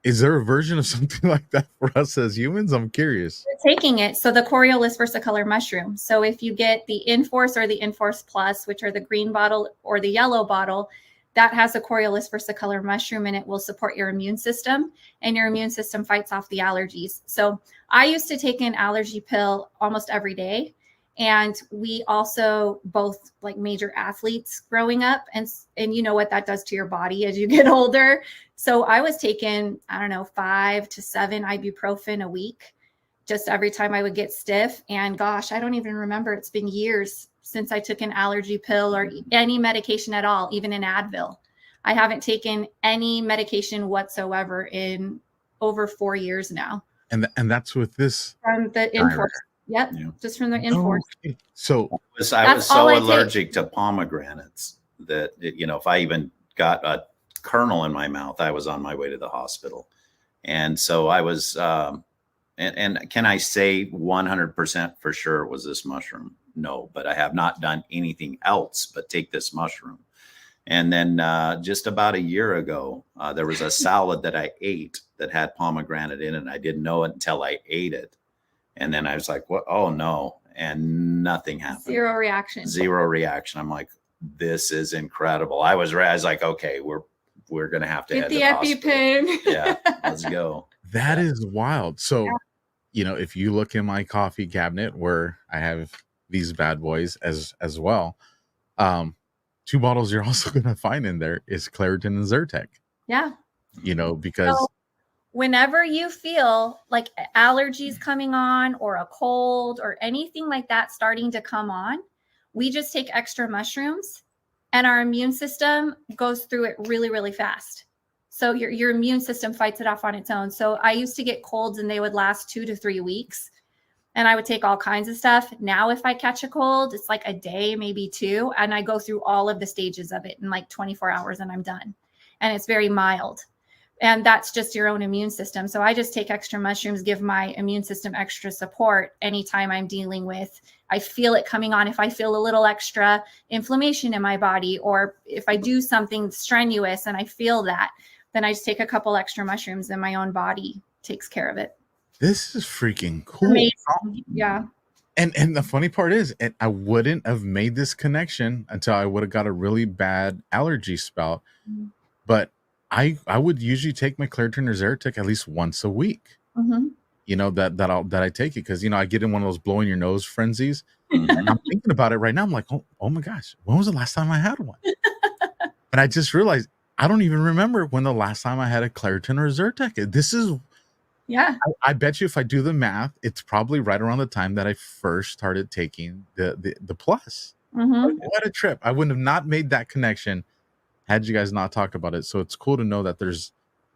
Is there a version of something like that for us as humans? I'm curious. We're taking it. So the Coriolis versicolor mushroom. So if you get the Enforce or the Enforce Plus, which are the green bottle or the yellow bottle, that has a Coriolis versicolor mushroom, and it will support your immune system, and your immune system fights off the allergies. So I used to take an allergy pill almost every day. And we also both like major athletes growing up, and you know what that does to your body as you get older. So I was taking, I don't know, 5 to 7 ibuprofen a week, just every time I would get stiff. And gosh, I don't even remember. It's been years since I took an allergy pill or any medication at all, even an Advil. I haven't taken any medication whatsoever in over 4 years now. And that's with this From the Enforce. Yep, Yeah. just from the Enforce. Okay. So I was so allergic to pomegranates that, if I even got a kernel in my mouth, I was on my way to the hospital. And so I was, and can I say 100% for sure it was this mushroom? No, but I have not done anything else but take this mushroom. And then just about a year ago, there was a salad that I ate that had pomegranate in it. And I didn't know it until I ate it. And then I was like, what? Oh no. And nothing happened. Zero reaction. Zero reaction. I'm like, this is incredible. I was like, okay, we're going to have to get head the to the EpiPen. Yeah, let's go. that is wild. So, if you look in my coffee cabinet where I have these bad boys as well, 2 bottles you're also going to find in there is Claritin and Zyrtec. Yeah. Because so, whenever you feel like allergies coming on or a cold or anything like that starting to come on, we just take extra mushrooms and our immune system goes through it really, really fast. So your immune system fights it off on its own. So I used to get colds and they would last 2 to 3 weeks and I would take all kinds of stuff. Now, if I catch a cold, it's like a day, maybe 2. And I go through all of the stages of it in like 24 hours and I'm done. And it's very mild. And that's just your own immune system. So I just take extra mushrooms, give my immune system extra support anytime I'm dealing with, I feel it coming on. If I feel a little extra inflammation in my body, or if I do something strenuous and I feel that, then I just take a couple extra mushrooms and my own body takes care of it. This is freaking cool. Amazing. Yeah. And the funny part is, I wouldn't have made this connection until I would have got a really bad allergy spout. Mm-hmm. But I would usually take my Claritin or Zyrtec at least once a week. Mm-hmm. That I take it because I get in one of those blowing your nose frenzies. And I'm thinking about it right now. I'm like, oh my gosh, when was the last time I had one? And I just realized I don't even remember when the last time I had a Claritin or Zyrtec. This is, yeah. I bet you if I do the math, it's probably right around the time that I first started taking the plus. Mm-hmm. What a trip! I wouldn't have not made that connection had you guys not talked about it. So it's cool to know that there's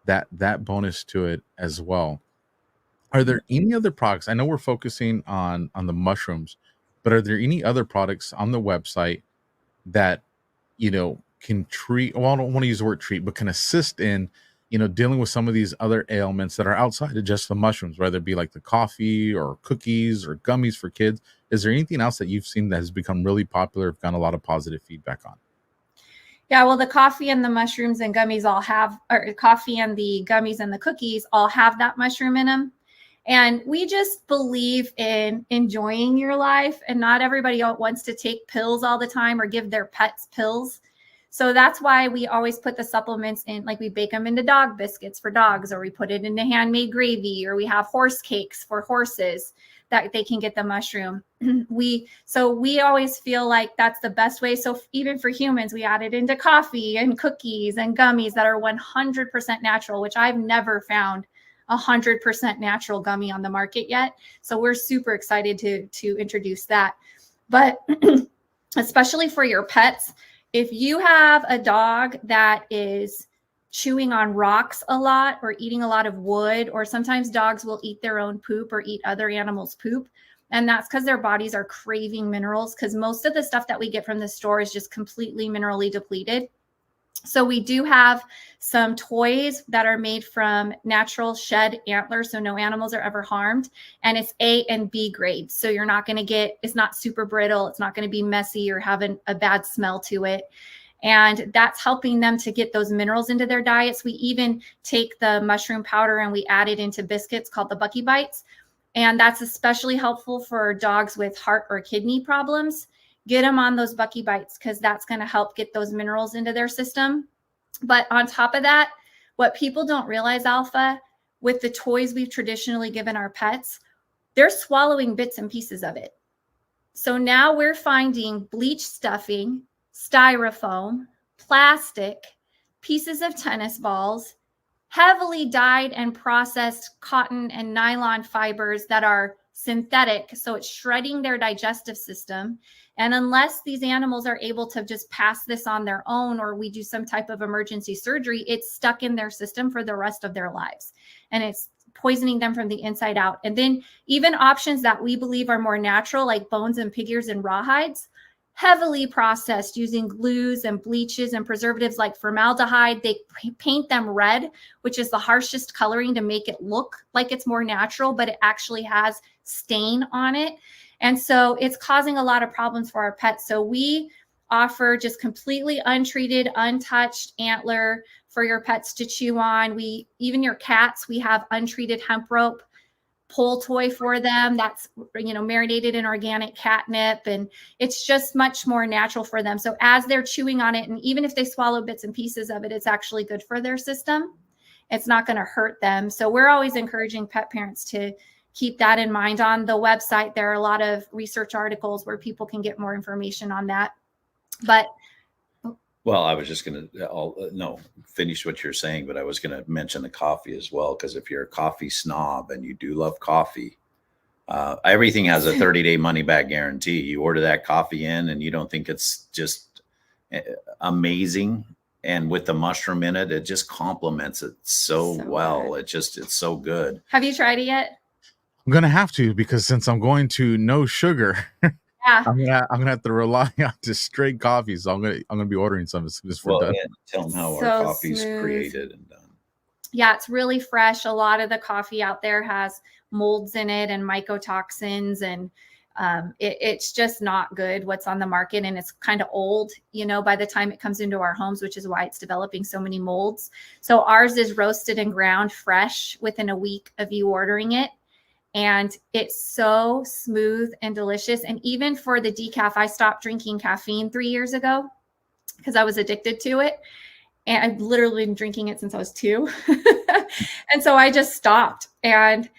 that bonus to it as well. Are there any other products? I know we're focusing on the mushrooms, but are there any other products on the website that, can treat, well, I don't want to use the word treat, but can assist in, dealing with some of these other ailments that are outside of just the mushrooms, whether it be like the coffee or cookies or gummies for kids? Is there anything else that you've seen that has become really popular, have gotten a lot of positive feedback on? Yeah, well, the coffee and the mushrooms and gummies all have, or coffee and the gummies and the cookies all have that mushroom in them. And we just believe in enjoying your life, and not everybody wants to take pills all the time or give their pets pills. So that's why we always put the supplements in, like we bake them into dog biscuits for dogs, or we put it into handmade gravy, or we have horse cakes for horses that they can get the mushroom. We always feel like that's the best way. So even for humans, we add it into coffee and cookies and gummies that are 100% natural, which I've never found 100% natural gummy on the market yet. So we're super excited to introduce that. But especially for your pets, if you have a dog that is chewing on rocks a lot or eating a lot of wood, or sometimes dogs will eat their own poop or eat other animals' poop. And that's because their bodies are craving minerals, because most of the stuff that we get from the store is just completely minerally depleted. So we do have some toys that are made from natural shed antlers, so no animals are ever harmed, and it's A and B grade. So you're not going to get, it's not super brittle, it's not going to be messy or have a bad smell to it. And that's helping them to get those minerals into their diets. We even take the mushroom powder and we add it into biscuits called the Bucky Bites. And that's especially helpful for dogs with heart or kidney problems. Get them on those Bucky Bites, because that's going to help get those minerals into their system. But on top of that, what people don't realize, Alpha, with the toys we've traditionally given our pets, they're swallowing bits and pieces of it. So now we're finding bleach stuffing, styrofoam, plastic, pieces of tennis balls, heavily dyed and processed cotton and nylon fibers that are synthetic. So it's shredding their digestive system. And unless these animals are able to just pass this on their own, or we do some type of emergency surgery, it's stuck in their system for the rest of their lives. And it's poisoning them from the inside out. And then even options that we believe are more natural, like bones and pig ears and rawhides, heavily processed using glues and bleaches and preservatives like formaldehyde. They paint them red, which is the harshest coloring to make it look like it's more natural, but it actually has stain on it. And so it's causing a lot of problems for our pets. So we offer just completely untreated, untouched antler for your pets to chew on. Even your cats, we have untreated hemp rope pull toy for them that's, marinated in organic catnip, and it's just much more natural for them. So as they're chewing on it, and even if they swallow bits and pieces of it, it's actually good for their system. It's not going to hurt them. So we're always encouraging pet parents to keep that in mind. On the website, there are a lot of research articles where people can get more information on that. But well, I was just going to finish what you're saying, but I was going to mention the coffee as well, because if you're a coffee snob and you do love coffee, everything has a 30-day money back guarantee. You order that coffee in and you don't think it's just amazing, and with the mushroom in it, it just complements it so well. Good. It's so good. Have you tried it yet? I'm going to have to, because since I'm going to no sugar, yeah, I'm gonna have to rely on just straight coffee. So I'm gonna be ordering some as soon as we're done. Yeah, tell them how our coffee's created and done. Yeah, it's really fresh. A lot of the coffee out there has molds in it and mycotoxins, and it's just not good what's on the market, and it's kind of old, by the time it comes into our homes, which is why it's developing so many molds. So ours is roasted and ground fresh within a week of you ordering it. And it's so smooth and delicious. And even for the decaf, I stopped drinking caffeine 3 years ago because I was addicted to it. And I've literally been drinking it since I was 2. And so I just stopped. And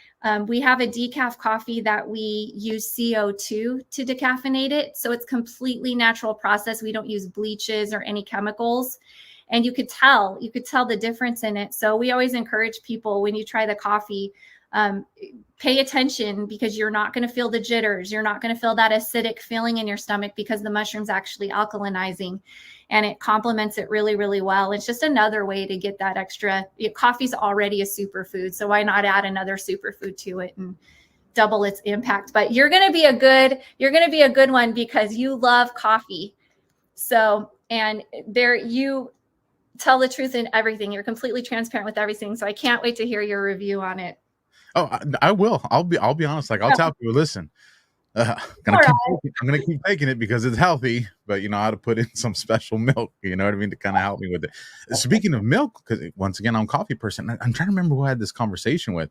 we have a decaf coffee that we use CO2 to decaffeinate it. So it's completely natural process. We don't use bleaches or any chemicals. And you could tell the difference in it. So we always encourage people, when you try the coffee, pay attention, because you're not going to feel the jitters. You're not going to feel that acidic feeling in your stomach, because the mushroom's actually alkalinizing, and it complements it really, really well. It's just another way to get that extra. Coffee's already a superfood, so why not add another superfood to it and double its impact? But you're going to be a good one, because you love coffee. So, and you tell the truth in everything. You're completely transparent with everything. So I can't wait to hear your review on it. Oh, I will. I'll be honest. Like, I'll tell people, listen, I'm gonna keep taking it because it's healthy, but I had to put in some special milk. You know what I mean, to kind of help me with it. Speaking of milk, because once again, I'm a coffee person. I'm trying to remember who I had this conversation with,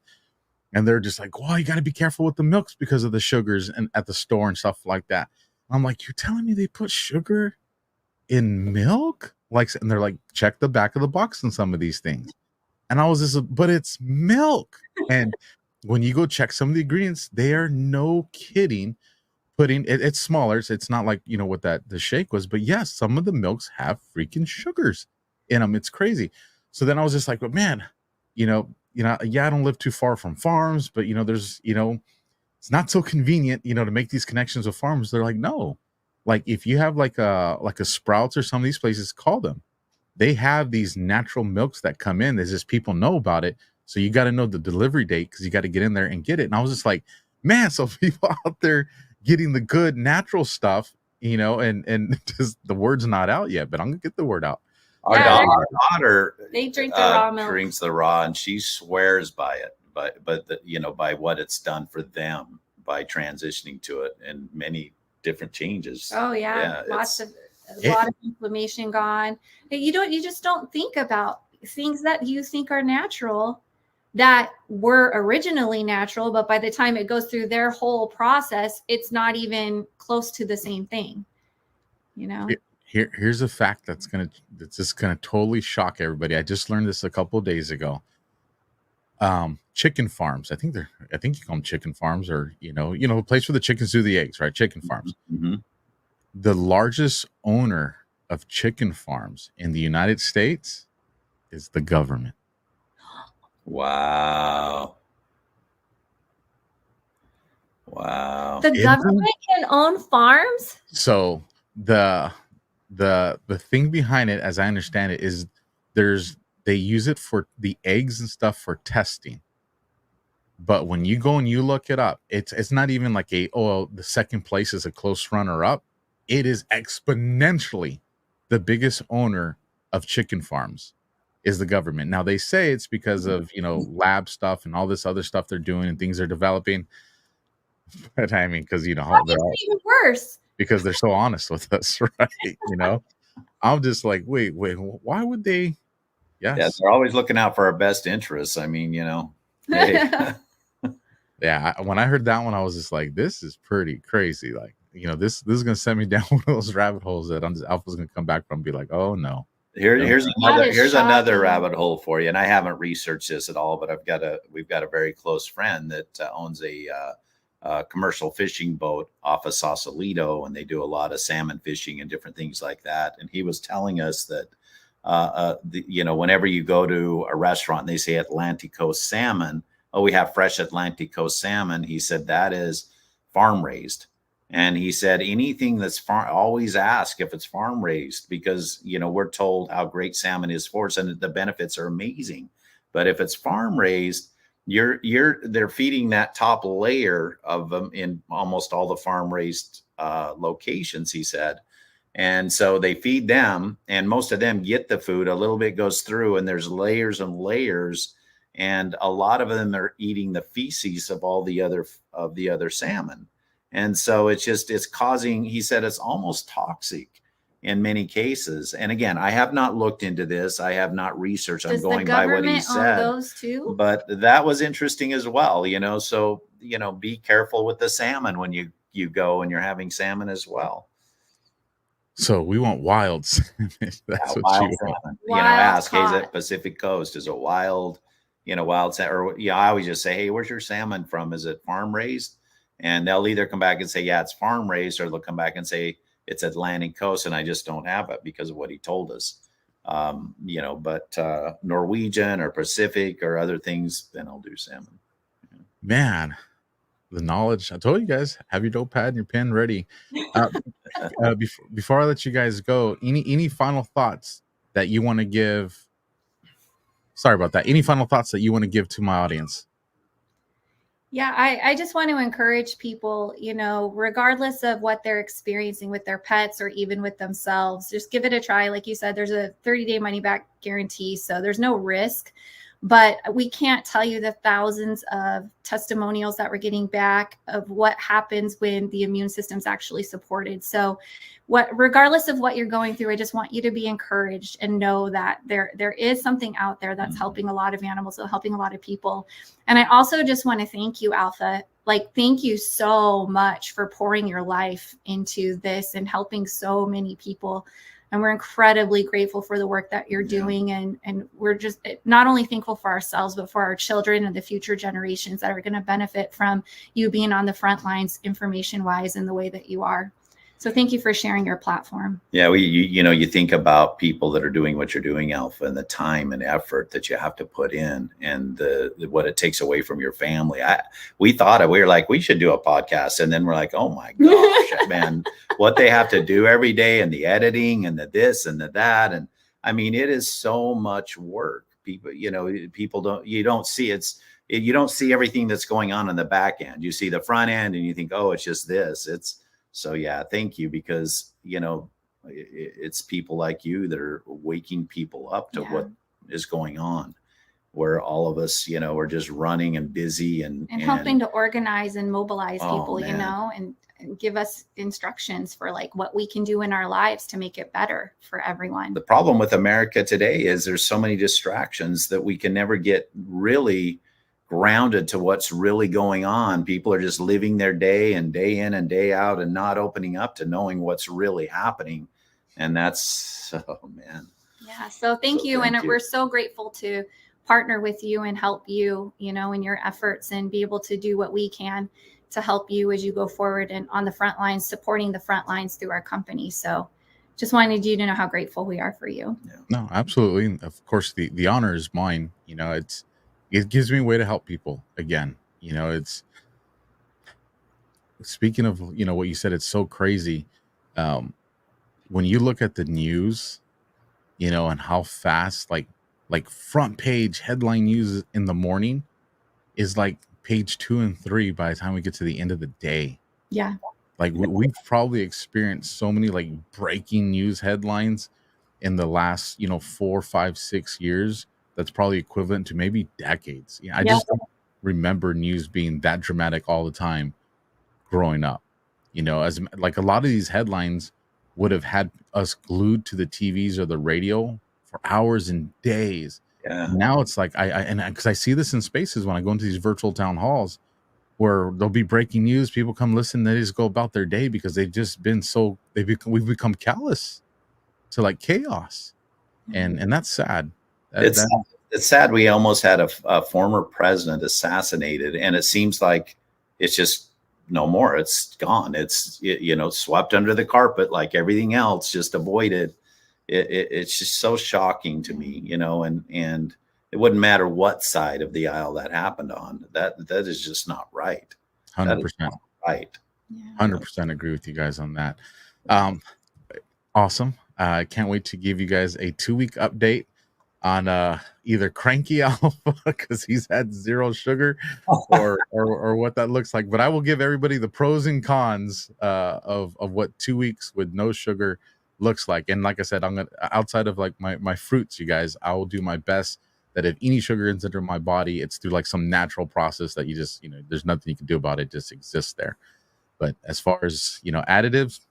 and they're just like, "Well, you got to be careful with the milks because of the sugars and at the store and stuff like that." I'm like, "You're telling me they put sugar in milk?" And they're like, "Check the back of the box on some of these things." And I was just, but it's milk. And when you go check some of the ingredients, they are, no kidding, putting it. It's smaller. It's not like, what the shake was. But yes, some of the milks have freaking sugars in them. It's crazy. So then I was just like, but man, yeah, I don't live too far from farms, but there's, it's not so convenient, to make these connections with farms. They're like, no, like if you have like a Sprouts or some of these places, call them. They have these natural milks that come in. There's just people know about it. So you got to know the delivery date because you got to get in there and get it. And I was just like, man, so people out there getting the good natural stuff, and just the word's not out yet, but I'm gonna get the word out. Our daughter they drink the raw milk. Drinks the raw, and she swears by it, but by what it's done for them by transitioning to it and many different changes. Oh yeah, a lot of inflammation gone. You just don't think about things that you think are natural that were originally natural, but by the time it goes through their whole process, it's not even close to the same thing. Here's a fact that's just gonna totally shock everybody. I just learned this a couple of days ago. Chicken farms. I think you call them chicken farms, or a place where the chickens do the eggs, right? Chicken farms. Mm-hmm. The largest owner of chicken farms in the United States is the government. Wow. The government can own farms? So the thing behind it, as I understand it, is they use it for the eggs and stuff for testing. But when you go and you look it up, it's not even like the second place is a close runner up. It is exponentially the biggest owner of chicken farms is the government. Now they say it's because of lab stuff and all this other stuff they're doing and things they're developing. But I mean, because they're all, even worse because they're so honest with us, right? I'm just like, wait, why would they? Yes. Yeah, they're always looking out for our best interests. I mean, hey. Yeah, when I heard that one, I was just like, this is pretty crazy. Like, this is gonna send me down one of those rabbit holes that Alpha's gonna come back from and be like, oh no. Here's another rabbit hole for you. And I haven't researched this at all, but we've got a very close friend that owns a commercial fishing boat off of Sausalito, and they do a lot of salmon fishing and different things like that. And he was telling us that whenever you go to a restaurant and they say Atlantic Coast salmon, we have fresh Atlantic Coast salmon. He said that is farm raised. And he said anything that's always ask if it's farm raised, because we're told how great salmon is for us and the benefits are amazing. But if it's farm raised, they're feeding that top layer of them in almost all the farm raised locations, he said. And so they feed them, and most of them get the food. A little bit goes through, and there's layers and layers, and a lot of them are eating the feces of all the other salmon. And so it's causing, he said, it's almost toxic in many cases. And again, I have not looked into this. I have not researched. I'm going by what he said. Those too? But that was interesting as well, So, be careful with the salmon when you go and you're having salmon as well. So we want wild salmon. That's what wild you salmon. Want. Ask, hey, is it Pacific Coast? Is it wild, wild salmon? Or I always just say, hey, where's your salmon from? Is it farm raised? And they'll either come back and say, yeah, it's farm raised, or they'll come back and say it's Atlantic Coast, and I just don't have it because of what he told us. But Norwegian or Pacific or other things, then I'll do salmon. Man, the knowledge. I told you guys, have your notepad and your pen ready. Before I let you guys go, any final thoughts that you want to give? Sorry about that. Any final thoughts that you want to give to my audience? Yeah, I just want to encourage people, regardless of what they're experiencing with their pets or even with themselves, just give it a try. Like you said, there's a 30-day money back guarantee, so there's no risk. But we can't tell you the thousands of testimonials that we're getting back of what happens when the immune system's actually supported. So regardless of what you're going through, I just want you to be encouraged and know that there is something out there that's helping a lot of animals, so helping a lot of people. And I also just want to thank you, Alpha. Thank you so much for pouring your life into this and helping so many people. And we're incredibly grateful for the work that you're doing. And we're just not only thankful for ourselves, but for our children and the future generations that are going to benefit from you being on the front lines information-wise in the way that you are. So thank you for sharing your platform. Yeah, you think about people that are doing what you're doing, Alpha, and the time and effort that you have to put in, and what it takes away from your family. We were like, we should do a podcast, and then we're like, oh my gosh, man, what they have to do every day, and the editing, and the this and the that, and I mean, it is so much work. People, you don't see everything that's going on in the back end. You see the front end, and you think, oh, it's just this. So yeah, thank you, because it's people like you that are waking people up to what is going on, where all of us, are just running and busy and helping to organize and mobilize people, man. and give us instructions for like what we can do in our lives to make it better for everyone. The problem with America today is there's so many distractions that we can never get really grounded to what's really going on. People are just living their day in and day out, and not opening up to knowing what's really happening. And that's, oh man. Yeah. So thank you. And we're so grateful to partner with you and help you, in your efforts, and be able to do what we can to help you as you go forward and on the front lines, supporting the front lines through our company. So just wanted you to know how grateful we are for you. Yeah. No, absolutely. Of course, the honor is mine. It gives me a way to help people again. It's, speaking of, what you said, it's so crazy. When you look at the news, and how fast, like front page headline news in the morning is like page 2 and 3 by the time we get to the end of the day. Yeah. Like we've probably experienced so many like breaking news headlines in the last, 4, 5, 6 years. That's probably equivalent to maybe decades. I just don't remember news being that dramatic all the time growing up. As like a lot of these headlines would have had us glued to the TVs or the radio for hours and days. Yeah. Now it's like because I see this in spaces when I go into these virtual town halls where there'll be breaking news. People come listen, they just go about their day because they've just been we've become callous to like chaos, and that's sad. It's sad. We almost had a former president assassinated, and it seems like it's just no more. It's gone. It's swept under the carpet like everything else, just avoided. It's just so shocking to me, and it wouldn't matter what side of the aisle that happened on. That is just not right. 100%. Right. 100% agree with you guys on that. Awesome. I can't wait to give you guys a 2-week update on either Cranky Alpha, because he's had 0 sugar, or what that looks like. But I will give everybody the pros and cons of what 2 weeks with no sugar looks like. And like I said, I'm gonna, outside of like my fruits, you guys, I will do my best that if any sugar ends into my body, it's through like some natural process that you just, there's nothing you can do about it. It just exists there. But as far as, additives,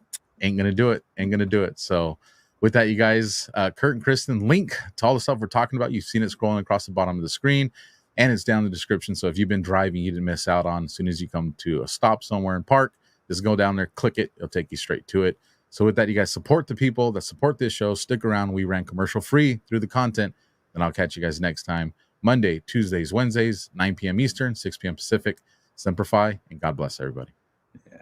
ain't gonna do it. So with that, you guys, Kurt and Kristen, link to all the stuff we're talking about. You've seen it scrolling across the bottom of the screen, and it's down in the description. So if you've been driving, you didn't miss out on, as soon as you come to a stop somewhere and park, just go down there, click it. It'll take you straight to it. So with that, you guys support the people that support this show. Stick around. We ran commercial free through the content, and I'll catch you guys next time. Monday, Tuesdays, Wednesdays, 9 p.m. Eastern, 6 p.m. Pacific. Semper Fi, and God bless everybody. Yeah.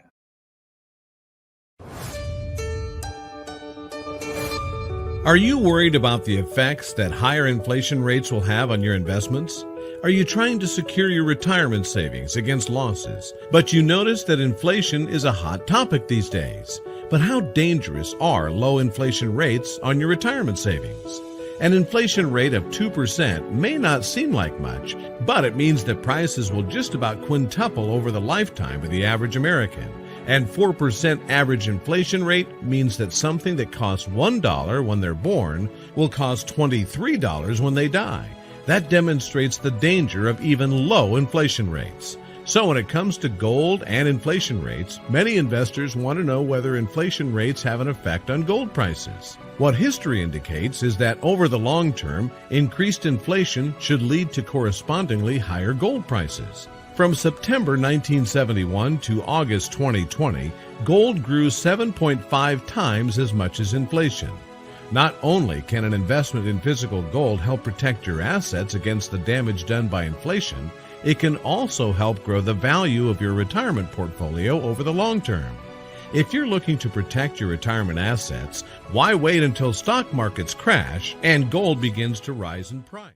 Are you worried about the effects that higher inflation rates will have on your investments? Are you trying to secure your retirement savings against losses, but you notice that inflation is a hot topic these days? But how dangerous are low inflation rates on your retirement savings? An inflation rate of 2% may not seem like much, but it means that prices will just about quintuple over the lifetime of the average American. And 4% average inflation rate means that something that costs $1 when they're born will cost $23 when they die. That demonstrates the danger of even low inflation rates. So when it comes to gold and inflation rates, many investors want to know whether inflation rates have an effect on gold prices. What history indicates is that over the long term, increased inflation should lead to correspondingly higher gold prices. From September 1971 to August 2020, gold grew 7.5 times as much as inflation. Not only can an investment in physical gold help protect your assets against the damage done by inflation, it can also help grow the value of your retirement portfolio over the long term. If you're looking to protect your retirement assets, why wait until stock markets crash and gold begins to rise in price?